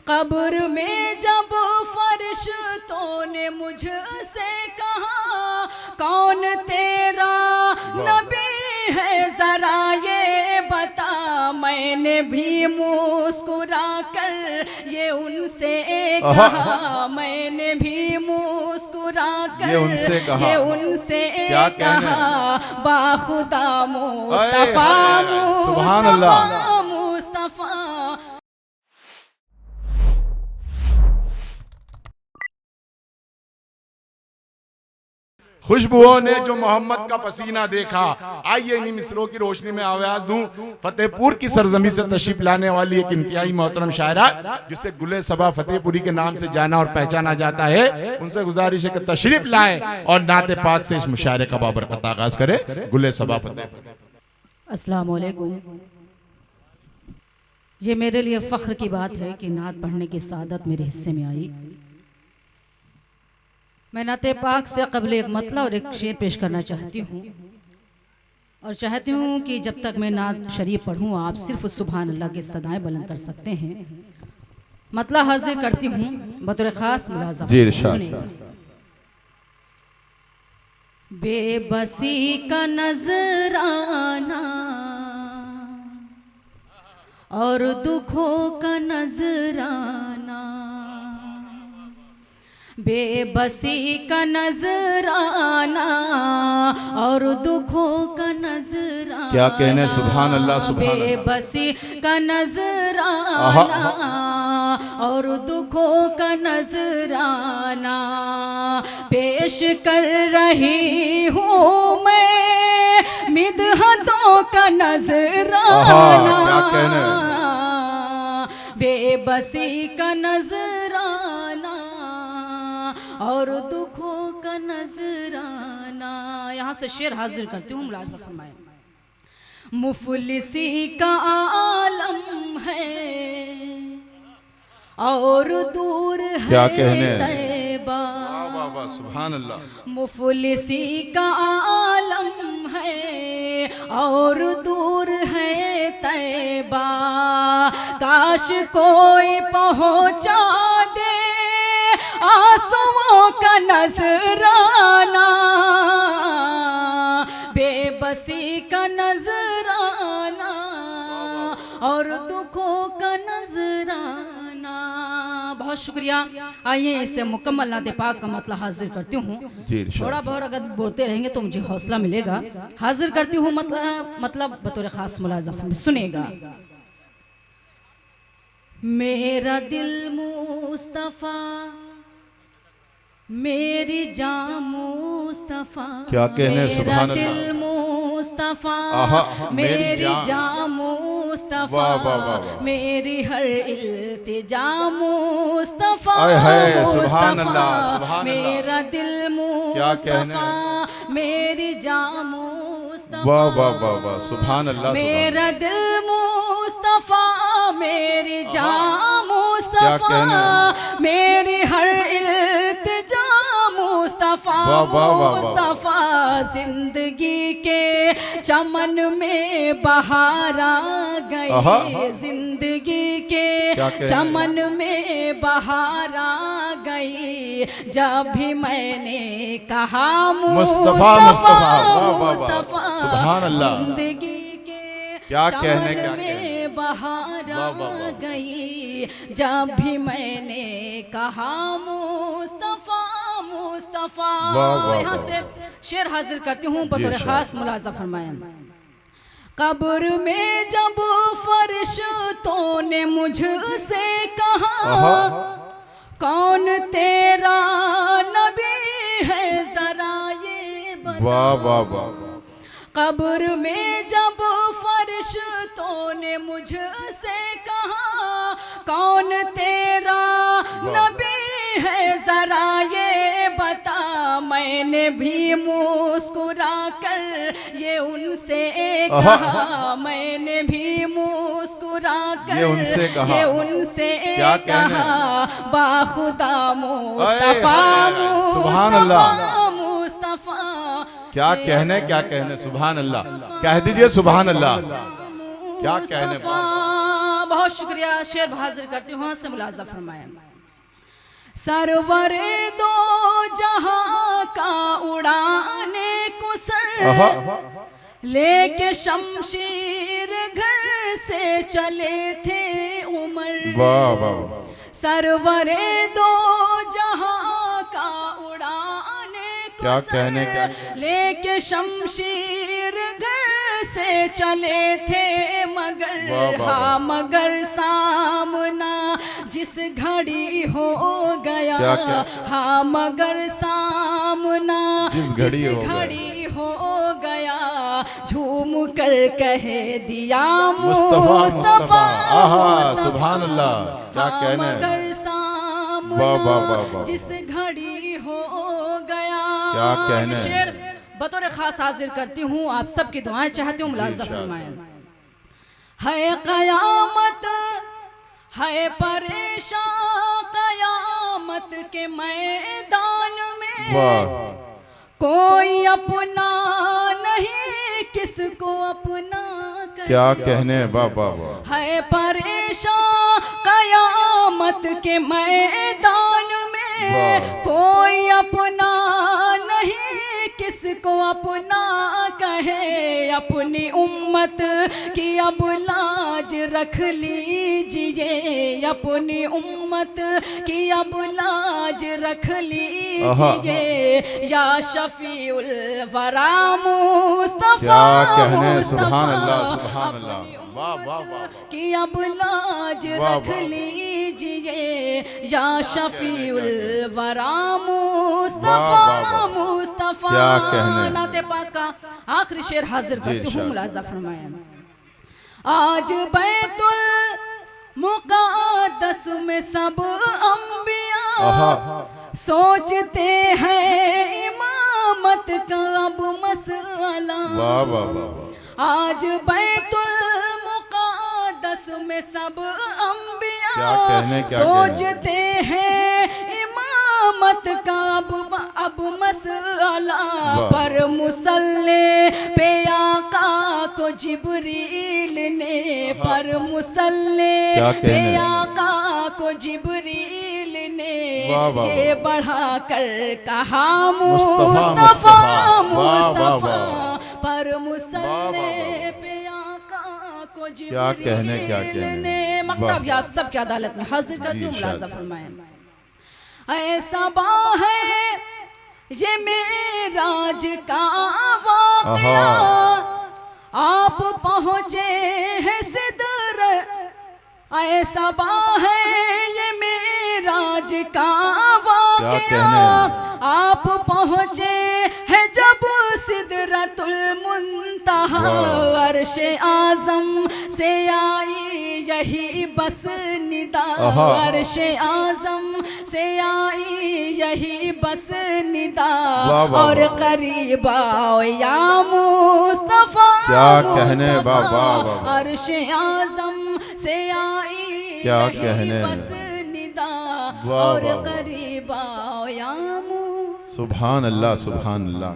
कब्र में जब फरिश्तों ने मुझसे कहा कौन तेरा नबी है जरा ये बता, मैंने भी मुस्कुरा कर ये उनसे कहा, मैंने भी मुस्कुरा कर ये उनसे कहा, बाखुदा मुस्तफा सुभान अल्लाह। मुस्तफा। खुशबुओं ने जो मोहम्मद का पसीना देखा। आइए इन्हीं मिसरों की रोशनी में आवाज दूं फतेहपुर की सरजमी से तशरीफ लाने वाली एक इंतहाई मोहतरम शायरा जिसे गुले सबा फतेहपुरी के नाम से जाना और पहचाना जाता है। उनसे गुजारिश है कि तशरीफ लाएं और नाते पाक से इस मुशायरे का बाबरकत आगाज करे। गुले सबा फतेहपुरी। अस्सलाम वालेकुम। ये मेरे लिए फ़ख्र की बात है कि नात पढ़ने की सादत मेरे हिस्से में आई। मैं नाते पाक से क़ब्ल एक मतला और एक शेर पेश करना चाहती हूँ और चाहती हूँ कि जब तक मैं नात शरीफ पढ़ूँ आप सिर्फ सुभान अल्लाह की सदाएं बुलंद कर सकते हैं। मतला हाजिर करती हूँ बतौर ख़ास मुलाज़ा। बेबसी का नजराना और दुखों का नजराना, बेबसी का नजराना और दुखों का नजराना। क्या कहने सुभान अल्लाह सुभान अल्लाह। बेबसी का नजराना और दुखों का नजराना पेश कर रही हूँ मैं मिदहतों का नजराना। क्या कहने। बेबसी का नजराना और दुखों का नजराना। यहाँ से शेर हाजिर करती हूँ मुलाज़ा फरमाएं। मुफलिसी का आलम है और दूर है क्या कहने। तैबा। सुभान अल्लाह। मुफलिसी का आलम है और दूर है तैबा, काश कोई पहुँचा दे आंसुओं का नजराना। बेबसी का नजराना और दुखों का नजराना। बहुत शुक्रिया। आइए इसे मुकम्मल नाते पाक का मतलब हाजिर करती हूँ। थोड़ा बहुत अगर बोलते रहेंगे तो मुझे हौसला मिलेगा। हाजिर करती हूँ मतलब बतौर ख़ास मुलाज़ा सुनेगा। मेरा दिल मुस्तफ़ा मेरी जान मुस्तफ़ा। क्या कहने सुभान अल्लाह। मेरा दिल मुस्तफ़ा मेरी जान मुस्तफ़ा, मेरी हर इल्तिजा मुस्तफ़ा। सुभान अल्लाह। मेरा दिल मुस्तफ़ा मेरी जान मुस्तफ़ा। वाह वाह वाह वाह सुभान अल्लाह। मेरा दिल मुस्तफ़ा मेरी जान मुस्तफ़ा, मेरी हर इल्तिजा मुस्तफ़ा। मुस्तफ़ा जिंदगी के चमन में बहार आ गई, जिंदगी के चमन में बहार आ गई जब भी मैंने कहा मुस्तफ़ा मुस्तफ़ा। सुभान अल्लाह। जिंदगी के क्या कहने में बहार आ गई जब भी मैंने कहा मुस्तफ़ा मुस्तफ़ा। यहाँ से शेर हाजिर करती हूँ बतौर ख़ास मुलाज़ा फरमाएं। कब्र में जब फरिश्तों ने मुझसे कहा कौन तेरा नबी है जरा ये बता। वाह वाह वाह। कब्र में जब फरिश्तों ने मुझसे कहा कौन तेरा नबी है जरा ये बता, मैंने भी मुस्कुरा कर ये उनसे कहा, मैंने भी मुस्कुरा कर ये उनसे कहा, बाखुदा मुस्तफा सुभान अल्लाह। मुस्तफा। क्या कहने सुभान अल्लाह। कह दीजिए सुभान अल्लाह। क्या कहने। बहुत शुक्रिया। शेर हाजिर करती हूँ से मुलाजा फरमाएं। सरवरे दो जहां का उड़ाने को सर लेके शमशीर घर से चले थे उमर। वाह वाह। सरवरे दो जहां का उड़ाने को क्या सर कहने क्या लेके शमशीर घर से चले थे मगर वाह, वाह, वाह। हाँ मगर सामना जिस घड़ी हो गया क्या? हाँ मगर सामना जिस जिस घड़ी हो गया। घड़ी हो गया झूम कर कह दिया मुस्तफा मुस्तफा आहा मुस्तफा। सुभान अल्लाह। क्या हाँ, कहने मगर वाह, सामना वाह, वाह, वाह। जिस घड़ी हो गया। क्या कहने। ये शेर बतौर खास हाजिर करती हूँ, आप सबकी दुआएं चाहती हूँ, मुलाजा इरशाद। फरमाएं। है कयामत है परेशान कयामत के मैदान में वाह। कोई अपना नहीं किसको अपना करे। क्या कहने वाह वाह वाह। है परेशान कयामत के मैदान में वाह। कोई अपना नहीं किसको अपना कहे। अपनी उम्मत की अब लाज रख लीजिए, अपनी उम्मत की अब लाज रख लीजिए। या शफीउल वरा मुस्तफा क्या कहने। मुस्तफा। सुभान अल्लाह सुभान अल्लाह। अपनी वाह वाह वाह। कि अब लाज वाह, रख वाह। लीजिए या शफीउल वरा वाह, मुस्तफा वाह, वाह। मुस्तफा। क्या कहने। नाते पाक का आखिरी शेर हाजिर करती हूँ, इरशाद। मुलाजा फरमाएं। आज बैतुल मुक़द्दस में सब अंबिया आहा। सोचते हैं इमामत का अब मसला। वाह वाह वाह। आज बैतुल मुक़द्दस में सब अंबिया क्या कहने, क्या सोचते हैं इमामत का अब मसला। वाह। पर मुसल्ले पे आका को जिब्रील ने पर मुसल्ले क्या पे कहने। आका को जिब्रील ने वाह, वाह, ये बढ़ा कर कहा मुस्तफा, मुस्तफा मुस्तफा। वाह, वाह, मुस्तफा। वाह। पर वाह, मुसल्ले वाह, पे आका को क्या कहने, क्या जिब्रील कहने। ने मक्ता भी आप सबकी अदालत में हाजिर करती जी, हूँ, मुलाजा इरशाद। फरमाएं। ऐसा बा है ये मेराज का वाक़या आप पहुँचे हैं सिदर। ऐसा बा है ये मेराज का वाक़या कहने। आप पहुँचे हैं जब सिदरतुल मुंतहा। वाह। अर्शे आज़म से आई यही बस निदा। आहा। अर्शे आज़म से आई यही बस निदा। वाह, वाह, और वाह। करीब आओ या मुस्तफा क्या कहने, वाह, मुस्तफा। वाह, वाह, वाह। अर्शे आज़म से आई क्या यही कहने। बस निदा। वाह, और वाह, वाह। करीब आओ या सुभान अल्लाह सुभान अल्लाह।